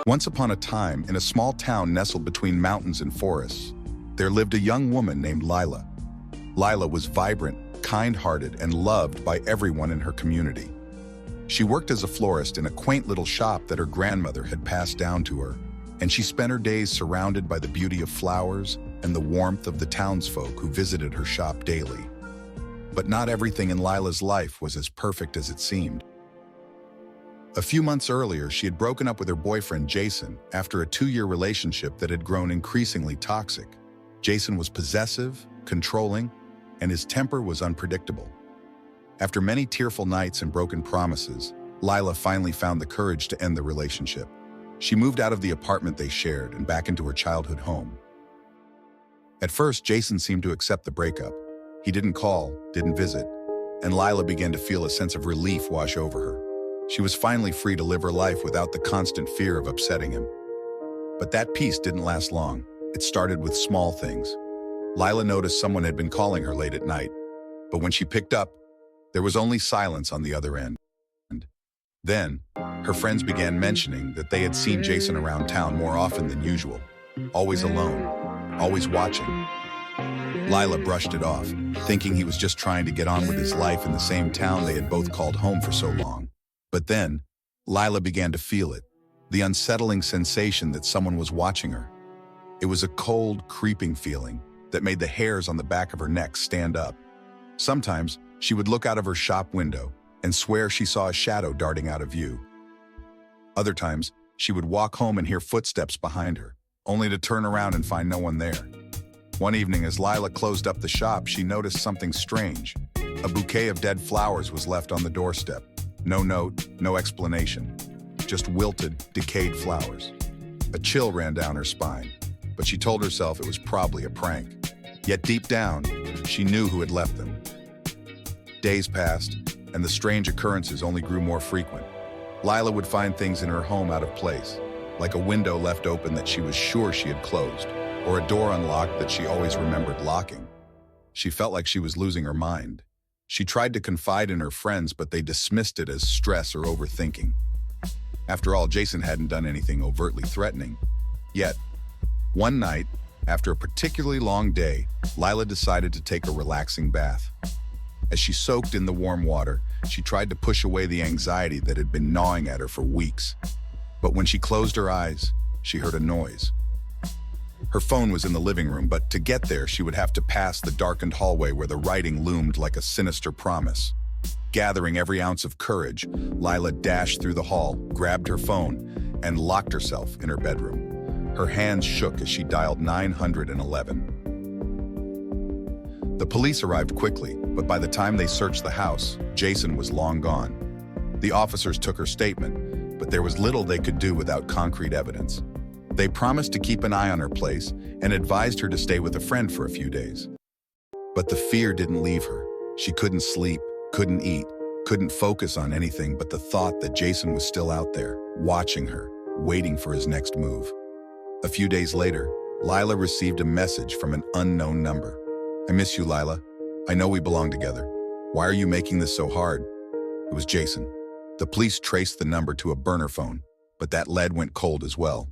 Once upon a time, in a small town nestled between mountains and forests, there lived a young woman named Lila. Lila was vibrant, kind-hearted, and loved by everyone in her community. She worked as a florist in a quaint little shop that her grandmother had passed down to her, and she spent her days surrounded by the beauty of flowers and the warmth of the townsfolk who visited her shop daily. But not everything in Lila's life was as perfect as it seemed. A few months earlier, she had broken up with her boyfriend Jason after a 2-year relationship that had grown increasingly toxic. Jason was possessive, controlling, and his temper was unpredictable. After many tearful nights and broken promises, Lila finally found the courage to end the relationship. She moved out of the apartment they shared and back into her childhood home. At first, Jason seemed to accept the breakup. He didn't call, didn't visit, and Lila began to feel a sense of relief wash over her. She was finally free to live her life without the constant fear of upsetting him. But that peace didn't last long. It started with small things. Lila noticed someone had been calling her late at night, but when she picked up, there was only silence on the other end. Then, her friends began mentioning that they had seen Jason around town more often than usual, always alone, always watching. Lila brushed it off, thinking he was just trying to get on with his life in the same town they had both called home for so long. But then, Lila began to feel it, the unsettling sensation that someone was watching her. It was a cold, creeping feeling that made the hairs on the back of her neck stand up. Sometimes, she would look out of her shop window and swear she saw a shadow darting out of view. Other times, she would walk home and hear footsteps behind her, only to turn around and find no one there. One evening, as Lila closed up the shop, she noticed something strange. A bouquet of dead flowers was left on the doorstep. No note, no explanation. Just wilted, decayed flowers. A chill ran down her spine, but she told herself it was probably a prank. Yet deep down, she knew who had left them. Days passed, and the strange occurrences only grew more frequent. Lila would find things in her home out of place, like a window left open that she was sure she had closed, or a door unlocked that she always remembered locking. She felt like she was losing her mind. She tried to confide in her friends, but they dismissed it as stress or overthinking. After all, Jason hadn't done anything overtly threatening. Yet, one night, after a particularly long day, Lila decided to take a relaxing bath. As she soaked in the warm water, she tried to push away the anxiety that had been gnawing at her for weeks. But when she closed her eyes, she heard a noise. Her phone was in the living room, but to get there, she would have to pass the darkened hallway where the writing loomed like a sinister promise. Gathering every ounce of courage, Lila dashed through the hall, grabbed her phone, and locked herself in her bedroom. Her hands shook as she dialed 911. The police arrived quickly, but by the time they searched the house, Jason was long gone. The officers took her statement, but there was little they could do without concrete evidence. They promised to keep an eye on her place and advised her to stay with a friend for a few days. But the fear didn't leave her. She couldn't sleep, couldn't eat, couldn't focus on anything but the thought that Jason was still out there, watching her, waiting for his next move. A few days later, Lila received a message from an unknown number. "I miss you, Lila. I know we belong together. Why are you making this so hard?" It was Jason. The police traced the number to a burner phone, but that lead went cold as well.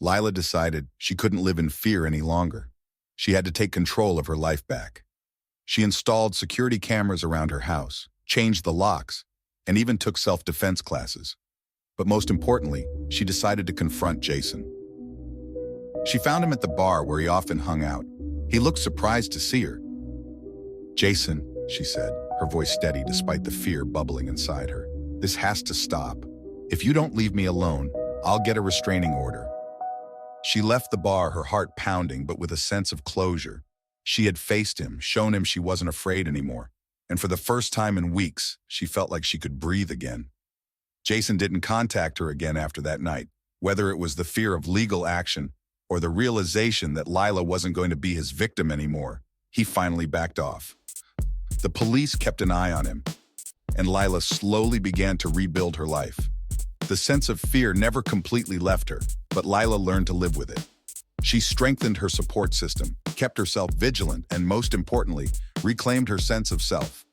Lila decided she couldn't live in fear any longer. She had to take control of her life back. She installed security cameras around her house, changed the locks, and even took self-defense classes. But most importantly, she decided to confront Jason. She found him at the bar where he often hung out. He looked surprised to see her. "Jason," she said, her voice steady despite the fear bubbling inside her. "This has to stop. If you don't leave me alone, I'll get a restraining order." She left the bar, her heart pounding, but with a sense of closure. She had faced him, shown him she wasn't afraid anymore. And for the first time in weeks, she felt like she could breathe again. Jason didn't contact her again after that night, whether it was the fear of legal action or the realization that Lila wasn't going to be his victim anymore. He finally backed off. The police kept an eye on him, and Lila slowly began to rebuild her life. The sense of fear never completely left her, but Lila learned to live with it. She strengthened her support system, kept herself vigilant, and most importantly, reclaimed her sense of self.